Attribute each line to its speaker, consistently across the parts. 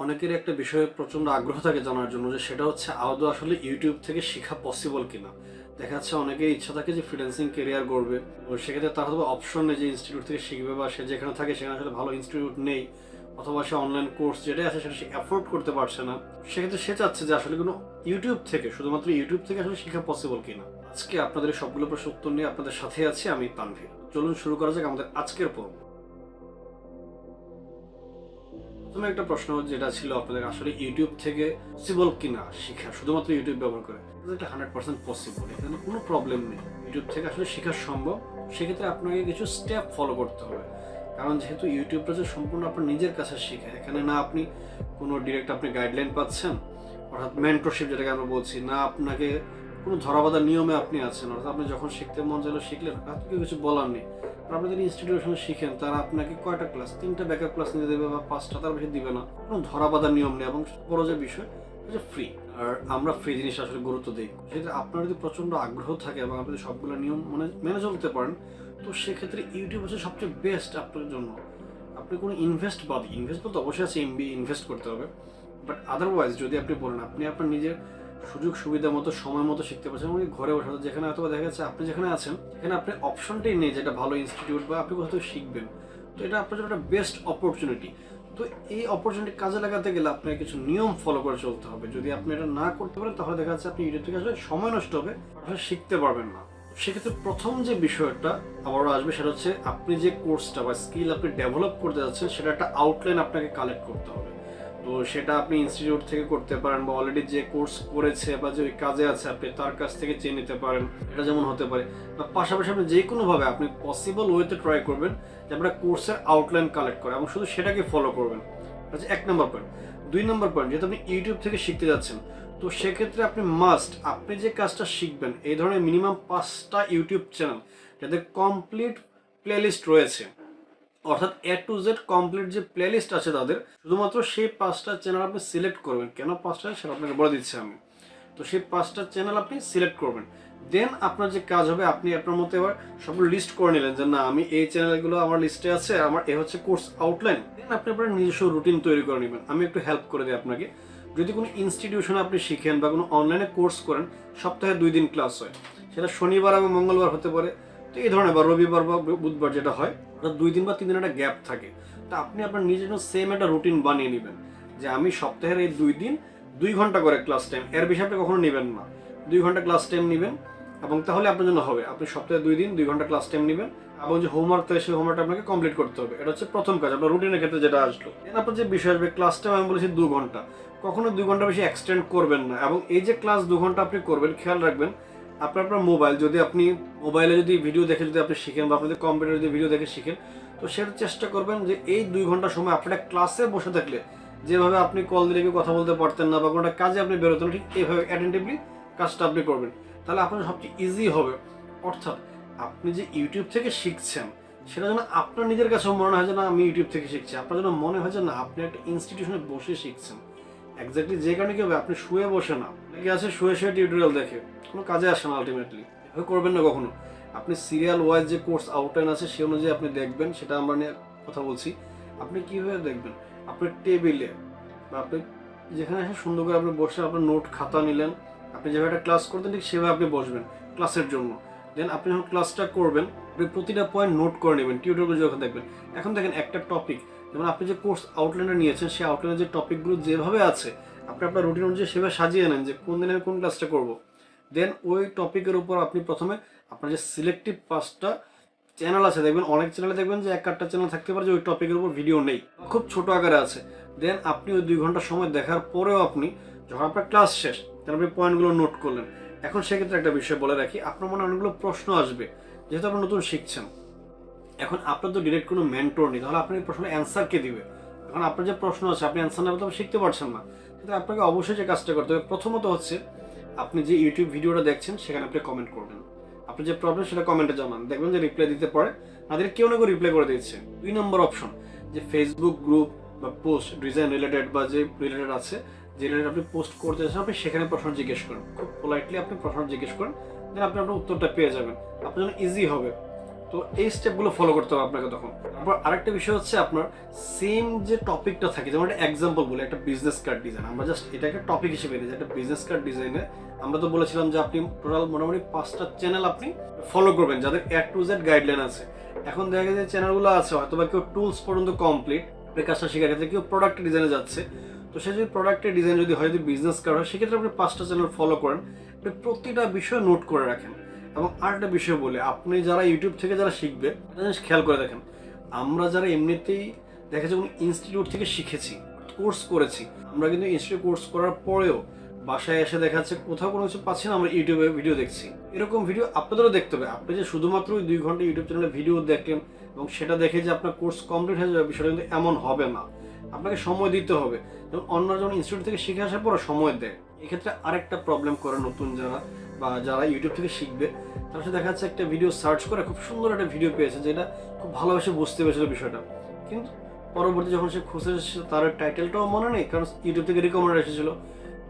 Speaker 1: অনেকেরই একটা বিষয়ে প্রচণ্ড আগ্রহ থাকে জানার জন্য, যে সেটা হচ্ছে আদৌ আসলে ইউটিউব থেকে শেখা পসিবল কিনা। দেখা যাচ্ছে অনেকের ইচ্ছা থাকে যে ফ্রিল্যান্সিং কেরিয়ার গড়বে, তো সেক্ষেত্রে তার হয়তো অপশন নেই যে ইনস্টিটিউট থেকে শিখবে, বা সে যেখানে থাকে সেখানে আসলে ভালো ইনস্টিটিউট নেই, অথবা সে অনলাইন কোর্স যেটাই আছে সেটা সে অ্যাফোর্ড করতে পারছে না। সেক্ষেত্রে সে চাচ্ছে যে আসলে কোনো ইউটিউব থেকে, শুধুমাত্র ইউটিউব থেকে আসলে শেখা পসিবল কিনা। আজকে আপনাদের এই সবগুলো প্রশ্ন উত্তর নিয়ে আপনাদের সাথে আছি আমি তানভীর। চলুন শুরু করা যাক আমাদের আজকের পর্ব। প্রথমে একটা প্রশ্ন যেটা ছিল আপনাদের, আসলে ইউটিউব থেকে পসিবল কিনা শেখা, শুধুমাত্র ইউটিউব ব্যবহার করে। এটা 100% পসিবল, এখানে কোনো প্রবলেম নেই। ইউটিউব থেকে আসলে শেখা সম্ভব। সেক্ষেত্রে আপনাকে কিছু স্টেপ ফলো করতে হবে, কারণ যেহেতু ইউটিউবটা যে সম্পূর্ণ আপনার নিজের কাছে শেখা, এখানে না আপনি কোনো ডিরেক্ট আপনি গাইডলাইন পাচ্ছেন, অর্থাৎ মেন্টরশিপ যেটাকে আমরা বলছি, না আপনাকে কোনো ধরাবাঁধা নিয়মে আপনি আছেন, অর্থাৎ আপনি যখন শিখতে মন চাইলে শিখলেন, আপনাকে কিছু বলার নেই। আপনি যদি ইনস্টিটিউশনে শিখেন, তারা আপনাকে কয়টা ক্লাস, 3টা ব্যাকআপ ক্লাস নিতে দেবে বা 5টা, তার বেশি দিবে না। কোনো ধরাবাঁধার নিয়ম নেই, এবং বড় যে বিষয় যে ফ্রি। আর আমরা ফ্রি জিনিস আসলে গুরুত্ব দিই। সেক্ষেত্রে আপনার যদি প্রচণ্ড আগ্রহ থাকে এবং আপনি সবগুলো নিয়ম মেনে চলতে পারেন, তো সেক্ষেত্রে ইউটিউব হচ্ছে সবচেয়ে বেস্ট আপনার জন্য। আপনি কোনো ইনভেস্ট বলতে অবশ্যই আছে, ইনভেস্ট করতে হবে, বাট আদারওয়াইজ যদি আপনি বলেন আপনি আপনার নিজের সুযোগ সুবিধা মতো সময় মতো শিখতে পারছেন, এবং ঘরে বসে, যেখানে হয়তো দেখা যাচ্ছে আপনি যেখানে আছেন সেখানে আপনি অপশনটাই নেই যেটা ভালো ইনস্টিটিউট বা আপনি কোথাও শিখবেন, তো এটা আপনার জন্য একটা বেস্ট অপরচুনিটি। তো এই অপরচুনিটি কাজে লাগাতে গেলে আপনাকে কিছু নিয়ম ফলো করে চলতে হবে। যদি আপনি এটা না করতে পারেন, তাহলে দেখা যাচ্ছে আপনি ইউটিউব থেকে আসলে সময় নষ্ট হবে, আসলে শিখতে পারবেন না। সেক্ষেত্রে প্রথম যে বিষয়টা আবারও আসবে, সেটা হচ্ছে আপনি যে কোর্সটা বা স্কিল আপনি ডেভেলপ করতে যাচ্ছেন, সেটা একটা আউটলাইন আপনাকে কালেক্ট করতে হবে। তো সেটা আপনি ইনস্টিটিউট থেকে করতে পারেন, বা অলরেডি যে কোর্স করেছে বা যে ওই কাজে আছে আপনি তার কাছ থেকে চেয়ে নিতে পারেন, এটা যেমন হতে পারে। বা পাশাপাশি আপনি যে কোনোভাবে আপনি পসিবল ওয়েতে ট্রাই করবেন যে আপনার কোর্সের আউটলাইন কালেক্ট করে, এবং শুধু সেটাকে ফলো করবেন। এটা হচ্ছে 1 নম্বর পয়েন্ট। 2 নম্বর পয়েন্ট, যেহেতু আপনি ইউটিউব থেকে শিখতে যাচ্ছেন, তো সেক্ষেত্রে আপনি যে কাজটা শিখবেন, এই ধরনের মিনিমাম 5টা ইউটিউব চ্যানেল যাদের কমপ্লিট প্লেলিস্ট রয়েছে, অর্থাৎ A to Z কমপ্লিট যে প্লেলিস্ট আছে তাদের, শুধুমাত্র সেই 5টা চ্যানেল আপনি সিলেক্ট করবেন। কেন 5টা সেটা আপনাকে বলে দিচ্ছি আমি। তো সেই 5টা চ্যানেল আপনি সিলেক্ট করবেন। দেন আপনার যে কাজ হবে, আপনি আপনার মতো এবার সবগুলো লিস্ট করে নিলেন যে না, আমি এই চ্যানেলগুলো আমার লিস্টে আছে, আমার এ হচ্ছে কোর্স আউটলাইন। দেন আপনি আপনার নিজস্ব রুটিন তৈরি করে নেবেন। আমি একটু হেল্প করে দিই আপনাকে। যদি কোনো ইনস্টিটিউশনে আপনি শিখেন বা কোনো অনলাইনে কোর্স করেন, সপ্তাহে 2 দিন ক্লাস হয়, সেটা শনিবার এবং মঙ্গলবার হতে পারে, তো এই ধরনের, বা রবিবার বা বুধবার যেটা হয়, ওটা 2 দিন বা 3 দিন একটা গ্যাপ থাকে। তো আপনি আপনার নিজের জন্য সেম একটা রুটিন বানিয়ে নেবেন যে আমি সপ্তাহের এই 2 দিন 2 ঘন্টা করে ক্লাস টাইম, এর বেশি আপনি কখনো নেবেন না। 2 ঘন্টা ক্লাস টাইম নেবেন, এবং তাহলে আপনার জন্য হবে। আপনি সপ্তাহে 2 দিন 2 ঘন্টা ক্লাস টাইম নেবেন, এবং যে হোমওয়ার্ক থাকে সেই হোমওয়ার্কটা আপনাকে কমপ্লিট করতে হবে। এটা হচ্ছে প্রথম কাজ আপনার রুটিনের ক্ষেত্রে যেটা আসলো। দেন আপনার যে বিষয় আসবে, ক্লাস টাইম আমি বলেছি 2 ঘন্টা, কখনো 2 ঘন্টা বেশি এক্সটেন্ড করবেন না। এবং এই যে ক্লাস 2 ঘন্টা আপনি করবেন, খেয়াল রাখবেন আপনার মোবাইল, যদি আপনি মোবাইলে যদি ভিডিও দেখে যদি আপনি শিখেন, বা আপনাদের কম্পিউটারে যদি ভিডিও দেখে শিখেন, তো সেটা চেষ্টা করবেন যে এই 2 ঘন্টা সময় আপনারা ক্লাসে বসে থাকলে যেভাবে আপনি কল দিলে কেউ কথা বলতে পারতেন না, বা কোনো কাজে আপনি বেরোতেন, ঠিক এইভাবে অ্যাটেন্টিভলি কাজটা আপনি করবেন। তাহলে আপনার সবচেয়ে ইজি হবে। অর্থাৎ আপনি যে ইউটিউব থেকে শিখছেন, সেটা যেন আপনার নিজের কাছেও মনে হয় যে না আমি ইউটিউব থেকে শিখছি, আপনার যেন মনে হয় যে না আপনি একটা ইনস্টিটিউশনে বসে শিখছেন। এক্স্যাক্টলি যে কারণে কি হবে, আপনি শুয়ে বসে না, অনেকে আছে শুয়ে শুয়ে টিউটোরিয়াল দেখে, কোনো কাজে আসে না আলটিমেটলি। এভাবে করবেন না কখনো। আপনি সিরিয়াল ওয়াইজ যে কোর্স আউটলাইন আছে সে অনুযায়ী আপনি দেখবেন, সেটা আমরা নিয়ে কথা বলছি। আপনি কীভাবে দেখবেন, আপনার টেবিলে বা আপনি যেখানে এসে সুন্দর করে আপনি বসে আপনার নোট খাতা নিলেন, আপনি যেভাবে একটা ক্লাস করতেন ঠিক সেভাবে আপনি বসবেন ক্লাসের জন্য। দেন আপনি যখন ক্লাসটা করবেন, আপনি প্রতিটা পয়েন্ট নোট করে নেবেন টিউটোরিয়াল যখন দেখবেন। এখন দেখেন একটা টপিক, যেমন আপনি যে কোর্স আউটলাইনে নিয়েছেন, সেই আউটলাইনের যে টপিকগুলো যেভাবে আছে, আপনি আপনার রুটিন অনুযায়ী সেভাবে সাজিয়ে নেন যে কোন দিনে আমি কোন ক্লাসটা করব। দেন ওই টপিকের উপর আপনি প্রথমে আপনার যে সিলেক্টিভ 5টা চ্যানেল আছে, দেখবেন অনেক চ্যানেলে দেখবেন যে 1-8টা চ্যানেল থাকতে পারে যে ওই টপিকের উপর ভিডিও নেই, খুব ছোট আকারে আছে। দেন আপনি ওই 2 ঘন্টা সময় দেখার পরেও আপনি যখন আপনার ক্লাস শেষ, তাহলে আপনি পয়েন্টগুলো নোট করলেন। এখন সেক্ষেত্রে একটা বিষয় বলে রাখি, আপনার মনে অনেকগুলো প্রশ্ন আসবে, যেহেতু আপনি নতুন শিখছেন। এখন আপনার তো ডিরেক্ট কোনো মেন্টর নেই, তাহলে আপনার এই প্রশ্নের অ্যান্সার কে দিবে? এখন আপনার যে প্রশ্ন আছে আপনি অ্যান্সার না বলতে শিখতে পারছেন না। কিন্তু আপনাকে অবশ্যই যে কাজটা করতে হবে, প্রথমত হচ্ছে আপনি যে ইউটিউব ভিডিওটা দেখছেন সেখানে আপনি কমেন্ট করবেন। আপনি যে প্রবলেম সেটা কমেন্টে জানান, দেখবেন যে রিপ্লাই দিতে পারে, তাদের কেউ না কেউ রিপ্লাই করে দিচ্ছে। 2 নম্বর অপশন, যে ফেসবুক গ্রুপ বা পোস্ট ডিজাইন রিলেটেড বা যে রিলেটেড আছে, যে রিলেটেড আপনি পোস্ট করতে চান, আপনি সেখানে প্রশ্ন জিজ্ঞেস করেন, খুব পোলাইটলি আপনি প্রশ্ন জিজ্ঞেস করেন, দেন আপনি আপনার উত্তরটা পেয়ে যাবেন, আপনার জন্য ইজি হবে। তো তো এই স্টেপগুলো ফলো করতে হবে আপনাকে তখন। তারপর আরেকটা বিষয় হচ্ছে আপনার সেম যে টপিকটা থাকে, যেমন একটা এক্সাম্পল বলে একটা বিজনেস কার্ড ডিজাইন, আমরা জাস্ট এটাকে টপিক হিসেবে নিই যে একটা বিজনেস কার্ড ডিজাইনে আমরা তো বলেছিলাম যে আপনি টোটাল মোটামুটি 5টা চ্যানেল আপনি ফলো করবেন যাদের A to Z গাইডলাইন আছে। এখন দেখা যায় যে চ্যানেলগুলো আছে হয়তো বা কেউ টুলস পর্যন্ত কমপ্লিট, কাজটা শেখা গেছে, কেউ প্রোডাক্ট ডিজাইনে যাচ্ছে। তো সে যদি প্রোডাক্টের ডিজাইন যদি হয়, যদি বিজনেস কার্ড হয়, সেক্ষেত্রে আপনি 5টা চ্যানেল ফলো করেন, আপনি প্রতিটা বিষয় নোট করে রাখেন। এবং আরেকটা বিষয় বলে, আপনি যারা ইউটিউব থেকে যারা শিখবে খেয়াল করে দেখেন, আমরা যারা এমনিতেই দেখা যায় ইনস্টিটিউট থেকে শিখেছি, কোর্স করেছি, আমরা কিন্তু ইনস্টিটিউট কোর্স করার পরেও বাসায় এসে দেখা যাচ্ছে কোথাও কোনো কিছু পাচ্ছি না, আমরা ইউটিউবে ভিডিও দেখছি। এরকম ভিডিও আপনাদেরও দেখতে হবে। আপনি যে শুধুমাত্র 2 ঘন্টা ইউটিউব চ্যানেলে ভিডিও দেখলেন এবং সেটা দেখে যে আপনার কোর্স কমপ্লিট হয়ে যাবে, বিষয়টা কিন্তু এমন হবে না। আপনাকে সময় দিতে হবে। যেমন অন্যরা যখন ইনস্টিটিউট থেকে শিখে আসার পরে সময় দেয়, এক্ষেত্রে আরেকটা প্রবলেম করে নতুন যারা বা যারা ইউটিউব থেকে শিখবে, তার সাথে দেখা যাচ্ছে একটা ভিডিও সার্চ করে খুব সুন্দর একটা ভিডিও পেয়েছে, যেটা খুব ভালোবেসে বুঝতে পেরেছিল বিষয়টা, কিন্তু পরবর্তী যখন সে খুঁজে তার টাইটেলটাও মনে নেই, কারণ ইউটিউব থেকে রিকমেন্ড এসেছিল,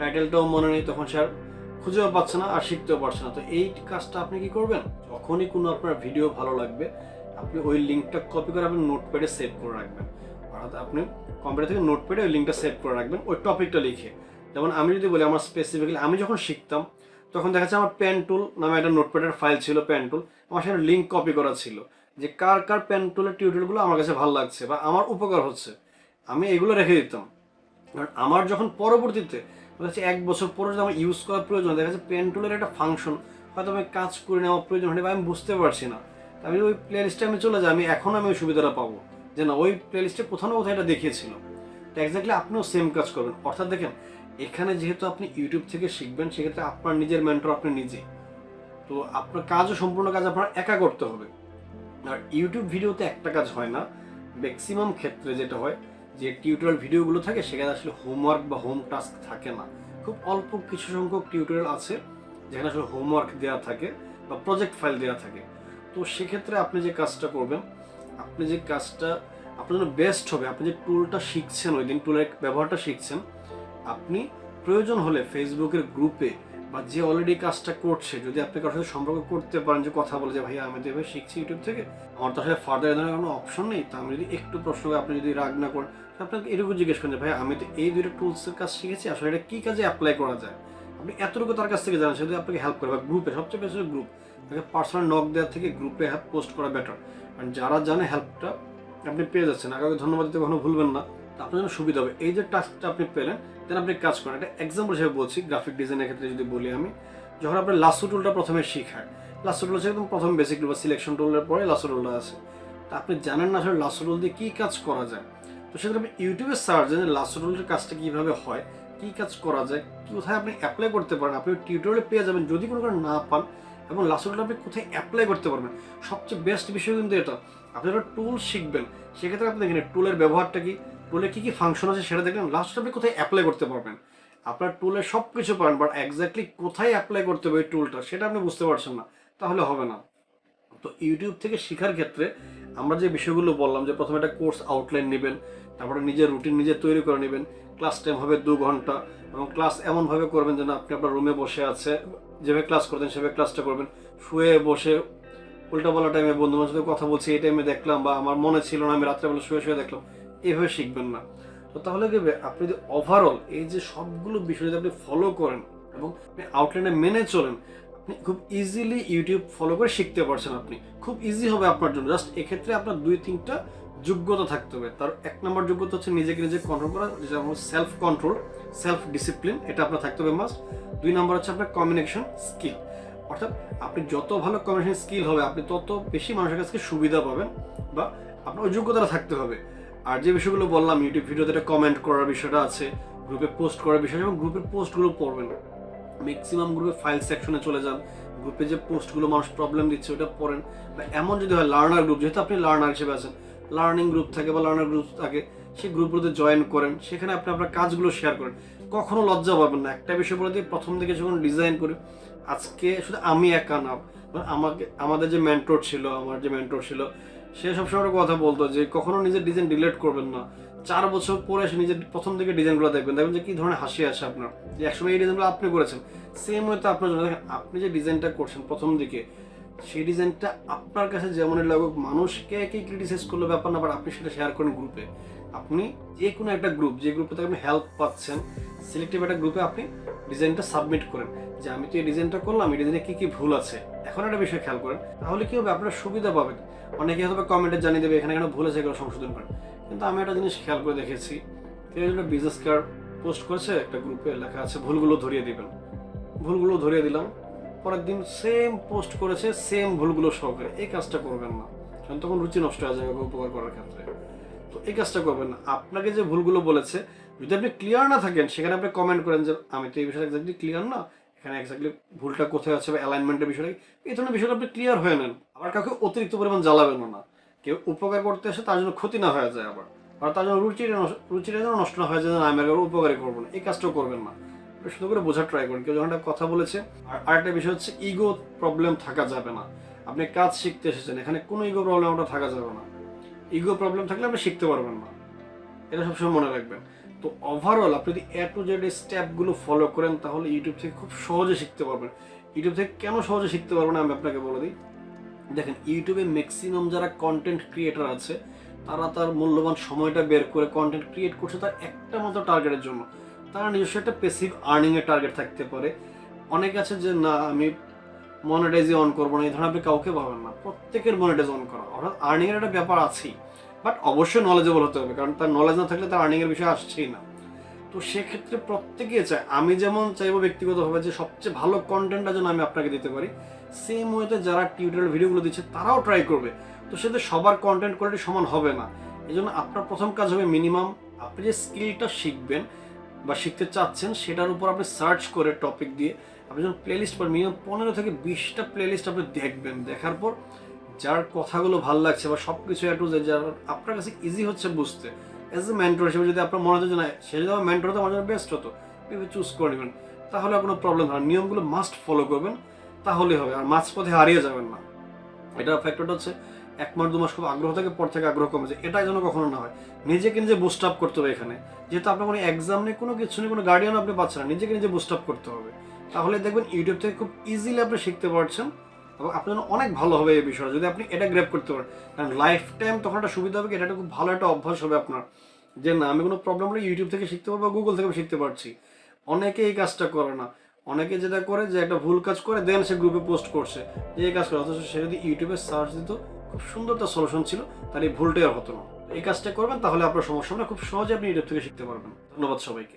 Speaker 1: টাইটেলটাও মনে নেই, তখন সে আর খুঁজেও পাচ্ছে না আর শিখতেও পারছে না। তো এই কাজটা আপনি কি করবেন, যখনই কোনো আপনার ভিডিও ভালো লাগবে আপনি ওই লিঙ্কটা কপি করে আপনি নোটপ্যাডে সেভ করে রাখবেন। অর্থাৎ আপনি কম্পিউটার থেকে নোটপ্যাডে ওই লিঙ্কটা সেভ করে রাখবেন ওই টপিকটা লিখে। যেমন আমি যদি বলি, আমার স্পেসিফিক্যালি আমি যখন শিখতাম তখন দেখা যাচ্ছে আমার পেন টুল নামে একটা নোটপ্যাডের ফাইল ছিল, পেন টুল, আমার সেখানে লিঙ্ক কপি করা ছিল যে কার কার পেন টুলের টিউটোরিয়ালগুলো আমার কাছে ভালো লাগছে বা আমার উপকার হচ্ছে, আমি এগুলো রেখে দিতাম। কারণ আমার যখন পরবর্তীতে হচ্ছে 1 বছর পরে যদি আমার ইউজ করার প্রয়োজন, দেখা যাচ্ছে পেন টুলের একটা ফাংশন হয়তো আমি কাজ করে নেওয়ার প্রয়োজন হয় বা আমি বুঝতে পারছি না, আমি ওই প্লে লিস্টে আমি চলে যাই, আমি ওই সুবিধাটা পাবো যে না, ওই প্লে লিস্টে কোথাও না কোথাও এটা দেখিয়েছিল। তো এক্স্যাক্টলি আপনিও সেম কাজ করবেন। অর্থাৎ দেখেন, এখানে যেহেতু আপনি ইউটিউব থেকে শিখবেন, সেক্ষেত্রে আপনার নিজের মেন্টর আপনি নিজেই, তো আপনার কাজও সম্পূর্ণ কাজ আপনার একা করতে হবে। আর ইউটিউব ভিডিওতে একটা কাজ হয় না, ম্যাক্সিমাম ক্ষেত্রে যেটা হয় যে টিউটোরিয়াল ভিডিওগুলো থাকে সেখানে আসলে হোমওয়ার্ক বা হোম টাস্ক থাকে না। খুব অল্প কিছু সংখ্যক টিউটোরিয়াল আছে যেখানে আসলে হোমওয়ার্ক দেওয়া থাকে বা প্রজেক্ট ফাইল দেওয়া থাকে। তো সেক্ষেত্রে আপনি যে কাজটা করবেন, আপনি যে কাজটা আপনার জন্য বেস্ট হবে, আপনি যে টুলটা শিখছেন, ওই দিন টুলের ব্যবহারটা শিখছেন, আপনি প্রয়োজন হলে ফেসবুকের গ্রুপে বা যে অলরেডি কাজটা করছে, যদি আপনি কারোর সাথে সম্পর্ক করতে পারেন, যে কথা বলে যে ভাইয়া আমি তো এভাবে শিখছি ইউটিউব থেকে, আমার তো আসলে ফার্দার এ ধরনের কোনো অপশন নেই, তো আমি যদি একটু প্রশ্ন করে, আপনি যদি রাগ না করেন, আপনাকে এটুকু জিজ্ঞেস করেন যে ভাইয়া আমি তো এই 2টা টুলসের কাজ শিখেছি, আসলে এটা কী কাজে অ্যাপ্লাই করা যায়, আপনি এতটুকু তার কাছ থেকে জানেন, সে যদি আপনাকে হেল্প করে, বা গ্রুপে সবচেয়ে বেশি গ্রুপ, তাকে পার্সোনাল নক দেওয়ার থেকে গ্রুপে হেল্প পোস্ট করা বেটার। কারণ যারা জানে হেল্পটা আপনি পেয়ে যাচ্ছেন, কাউকে ধন্যবাদ দিতে কখনো ভুলবেন না, আপনার জন্য সুবিধা হবে। এই যে টাস্কটা আপনি পেলেন, দেন আপনি কাজ করেন। একটা এক্সাম্পল হিসেবে বলছি, গ্রাফিক ডিজাইনের ক্ষেত্রে যদি বলি, আমি যখন আপনি লাসো টুলটা প্রথমে শিখায়, লাসো টুল হচ্ছে একদম প্রথম বেসিক টুল বা সিলেকশন টুলের পরে লাসো টুলটা আছে, তা আপনি জানেন না আসলে লাসো টুল দিয়ে কী কাজ করা যায়, তো সেক্ষেত্রে আপনি ইউটিউবে সার্চ দেন লাসো টুলের কাজটা কীভাবে হয়, কী কাজ করা যায়, কোথায় আপনি অ্যাপ্লাই করতে পারেন, আপনি টিউটোরিয়ালে পেয়ে যাবেন। যদি কোনো কারণে না পান, এবং লাসো টুলটা আপনি কোথায় অ্যাপ্লাই করতে পারবেন, সবচেয়ে বেস্ট বিষয় কিন্তু এটা। আপনি একটা টুল শিখবেন, সেক্ষেত্রে আপনি দেখেন টুলের ব্যবহারটা কি, টুলে কী কী ফাংশন আছে সেটা দেখলেন, লাস্টে আপনি কোথায় অ্যাপ্লাই করতে পারবেন। আপনার টুলে সব কিছু পারেন, বাট এক্স্যাক্টলি কোথায় অ্যাপ্লাই করতে হবে ওই টুলটা, সেটা আপনি বুঝতে পারছেন না, তাহলে হবে না। তো ইউটিউব থেকে শেখার ক্ষেত্রে আমরা যে বিষয়গুলো বললাম, যে প্রথমে একটা কোর্স আউটলাইন নেবেন, তারপরে নিজের রুটিন নিজে তৈরি করে নেবেন, ক্লাস টাইম হবে 2 ঘন্টা, এবং ক্লাস এমনভাবে করবেন যেন আপনি আপনার রুমে বসে আছে যেভাবে ক্লাস করতেন সেভাবে ক্লাসটা করবেন, শুয়ে বসে উল্টাপাল্টা টাইমে বন্ধু বান্ধবের সাথে কথা বলছি, এই টাইমে দেখলাম, বা আমার মনে ছিল না আমি রাত্রেবেলা শুয়ে শুয়ে দেখলাম, এইভাবে শিখবেন না। তো তাহলে কি হবে, আপনি যদি ওভারঅল এই যে সবগুলো বিষয় যদি আপনি ফলো করেন এবং আপনি আউটলাইনে মেনে চলেন, আপনি খুব ইজিলি ইউটিউব ফলো করে শিখতে পারছেন, আপনি খুব ইজি হবে আপনার জন্য। জাস্ট এক্ষেত্রে আপনার 2-3টা যোগ্যতা থাকতে হবে। তার 1 নম্বর যোগ্যতা হচ্ছে নিজেকে নিজে কন্ট্রোল করা, যেটা আমার সেলফ কন্ট্রোল, সেলফ ডিসিপ্লিন, এটা আপনার থাকতে হবে মাস্ট। 2 নম্বর হচ্ছে আপনার কমিউনিকেশন স্কিল, অর্থাৎ আপনি যত ভালো কমিউনিকেশন স্কিল হবে, আপনি তত বেশি মানুষের কাছে সুবিধা পাবেন, বা আপনার ওই যোগ্যতাটা থাকতে হবে। আর যে বিষয়গুলো বললাম, ইউটিউব ভিডিওতে একটা কমেন্ট করার বিষয়টা আছে, গ্রুপে পোস্ট করার বিষয়, এবং গ্রুপের পোস্টগুলো পড়বেন, ম্যাক্সিমাম গ্রুপে ফাইল সেকশনে চলে যান, গ্রুপে যে পোস্টগুলো মানুষ প্রবলেম দিচ্ছে ওটা পড়েন। বা এমন যদি হয় লার্নার গ্রুপ, যেহেতু আপনি লার্নার হিসেবে আছেন, লার্নিং গ্রুপ থাকে বা লার্নার গ্রুপ থাকে, সেই গ্রুপগুলোতে জয়েন করেন, সেখানে আপনি আপনার কাজগুলো শেয়ার করেন, কখনো লজ্জা পাবেন না। একটা বিষয় বলে দিয়ে, প্রথম দিকে যখন ডিজাইন করি, আজকে শুধু আমি একা না, আমাদের যে মেন্টর ছিল, আমার যে মেন্টর ছিল, সে সবসময় একটা কথা বলতো যে কখনো নিজের ডিজাইন ডিলিট করবেন না, 4 বছর পরে এসে নিজের প্রথম দিকে ডিজাইনগুলো দেখবেন যে কি ধরনের হাসি আসে আপনার, যে একসময় এই ডিজাইনগুলো আপনি করেছেন, সেম হয়তো আপনার জন্য। দেখেন, আপনি যে ডিজাইনটা করছেন প্রথম দিকে, সেই ডিজাইনটা আপনার কাছে যেমনই লাগুক, মানুষকে কি ক্রিটিসাইজ করলে ব্যাপার না, বাট আপনি সেটা শেয়ার করেন গ্রুপে। আপনি যে কোনো একটা গ্রুপ, যে গ্রুপে থেকে আপনি হেল্প পাচ্ছেন, সিলেক্টিভ একটা গ্রুপে আপনি ডিজাইনটা সাবমিট করেন যে আমি তো এই ডিজাইনটা করলাম, এই ডিজাইনে কী কী ভুল আছে। এখন একটা বিষয় খেয়াল করেন, তাহলে কি হবে, আপনারা সুবিধা পাবেন। অনেকে হয়তো কমেন্টে জানিয়ে দেবে এখানে ভুল আছে, এগুলো সংশোধন করেন। কিন্তু আমি একটা জিনিস খেয়াল করে দেখেছি, কেউ একটা বিজনেস কার্ড পোস্ট করেছে একটা গ্রুপে, লেখা আছে ভুলগুলো ধরিয়ে দিবেন। ভুলগুলো ধরিয়ে দিলাম, পরের দিন সেম পোস্ট করেছে সেম ভুলগুলো সহকারে। এই কাজটা করবেন না, কারণ তখন রুচি নষ্ট হয়ে যাবে উপকার করার ক্ষেত্রে। তো এই কাজটা করবেন না। আপনাকে যে ভুলগুলো বলেছে, যদি আপনি ক্লিয়ার না থাকেন, সেখানে আপনি কমেন্ট করেন যে আমি তো এই বিষয়ে এক্স্যাক্টলি ক্লিয়ার না, এখানে এক্স্যাক্টলি ভুলটা কোথায় আছে বা অ্যালাইনমেন্টের বিষয়টা, এই ধরনের বিষয়টা আপনি ক্লিয়ার হয়ে নেন। আবার কাউকে অতিরিক্ত পরিমাণ জ্বালাবেন না। কেউ উপকার করতে আসে তার জন্য ক্ষতি না হয়ে যায়, আবার আর তার জন্য রুচিটা যেন নষ্ট না হয়ে যায়, আমি আর উপকারই করবো না, এই কাজটাও করবেন না। শুধু করে বোঝার ট্রাই করেন কেউ যখন একটা কথা বলেছে। আর আরেকটা বিষয় হচ্ছে, ইগো প্রবলেম থাকা যাবে না। আপনি কাজ শিখতে এসেছেন, এখানে কোনো ইগো প্রবলেম ওটা থাকা যাবে না। ইগো প্রবলেম থাকলে আপনি শিখতে পারবেন না, এটা সবসময় মনে রাখবেন। তো ওভারঅল আপনি যদি A to Z স্টেপগুলো ফলো করেন, তাহলে ইউটিউব থেকে খুব সহজে শিখতে পারবেন। ইউটিউব থেকে কেন সহজে শিখতে পারবেন আমি আপনাকে বলে দিই। দেখেন, ইউটিউবে ম্যাক্সিমাম যারা কন্টেন্ট ক্রিয়েটার আছে, তারা তার মূল্যবান সময়টা বের করে কন্টেন্ট ক্রিয়েট করছে তার একটা মতো টার্গেটের জন্য। তারা নিজস্ব একটা প্যাসিভ আর্নিংয়ের টার্গেট থাকতে পারে। অনেক আছে যে না আমি মনিটাইজে অন করবো না, এই ধরনের আপনি কাউকে পাবেন না। প্রত্যেকের মনিটাইজ অন করা, অর্থাৎ আর্নিংয়ের একটা ব্যাপার আছেই, বাট অবশ্যই নলেজেবল হতে হবে, কারণ তার নলেজ না থাকলে তার আর্নিংয়ের বিষয় আসছেই না। তো সেক্ষেত্রে প্রত্যেকে চায়, আমি যেমন চাইবো ব্যক্তিগতভাবে যে সবচেয়ে ভালো কন্টেন্টটা যেন আমি আপনাকে দিতে পারি, সেম ওয়েতে যারা টিউটোরিয়াল ভিডিওগুলো দিচ্ছে তারাও ট্রাই করবে। তো সেটা সবার কন্টেন্ট কোয়ালিটি সমান হবে না। এই জন্য আপনার প্রথম কাজ হবে মিনিমাম আপনি যে স্কিলটা শিখবেন বা শিখতে চাচ্ছেন, সেটার উপর আপনি সার্চ করে টপিক দিয়ে আপনি যখন প্লেলিস্ট করেন, মিনিমাম 15 থেকে 20টা প্লেলিস্ট আপনি দেখবেন। দেখার পর যার কথাগুলো ভালো লাগছে বা সব কিছু একটু যার আপনার কাছে ইজি হচ্ছে বুঝতে, এজ এ মেন্টর হিসেবে যদি আপনার মনে হচ্ছে না সে যদি আমার মেন্টর হতো আমার জন্য বেস্ট হতো, এভাবে চুজ করে নেবেন, তাহলে কোনো প্রবলেম হয় না। নিয়মগুলো মাস্ট ফলো করবেন, তাহলে হবে। আর মাঝপথে হারিয়ে যাবেন না। এটা ফ্যাক্টরটা হচ্ছে 1 মাস 2 মাস খুব আগ্রহ থাকে, পর থেকে আগ্রহ কমে যায়, এটা যেন কখনো না হয়। নিজেকে নিজে বুস্ট আপ করতে হবে এখানে, যেহেতু আপনার কোনো এক্সাম নেই, কোনো কিছু নেই, কোনো গার্ডিয়ান আপনি পাচ্ছেন না, নিজেকে নিজে বুস্ট আপ করতে হবে। তাহলে দেখবেন ইউটিউব থেকে খুব ইজিলি আপনি শিখতে পারছেন এবং আপনার জন্য অনেক ভালো হবে এই বিষয়টা, যদি আপনি এটা গ্র্যাব করতে পারেন। কারণ লাইফ টাইম তখন একটা সুবিধা হবে, এটা খুব ভালো একটা অভ্যাস হবে আপনার, যে না আমি কোনো প্রবলেম হলে ইউটিউব থেকে শিখতে পারবো, গুগল থেকে শিখতে পারছি। অনেকে এই কাজটা করে না। অনেকে যেটা করে যে একটা ভুল কাজ করে দেন সে গ্রুপে পোস্ট করছে যে এই কাজ করে, অথচ সে যদি ইউটিউবে সার্চ দিত, খুব সুন্দর তার সলিউশন ছিল, তার এই ভুলটাই আর হতো না। এই কাজটা করবেন, তাহলে আপনার সমস্যাটা খুব সহজে আপনি ইউটিউব থেকে শিখতে পারবেন। ধন্যবাদ সবাইকে।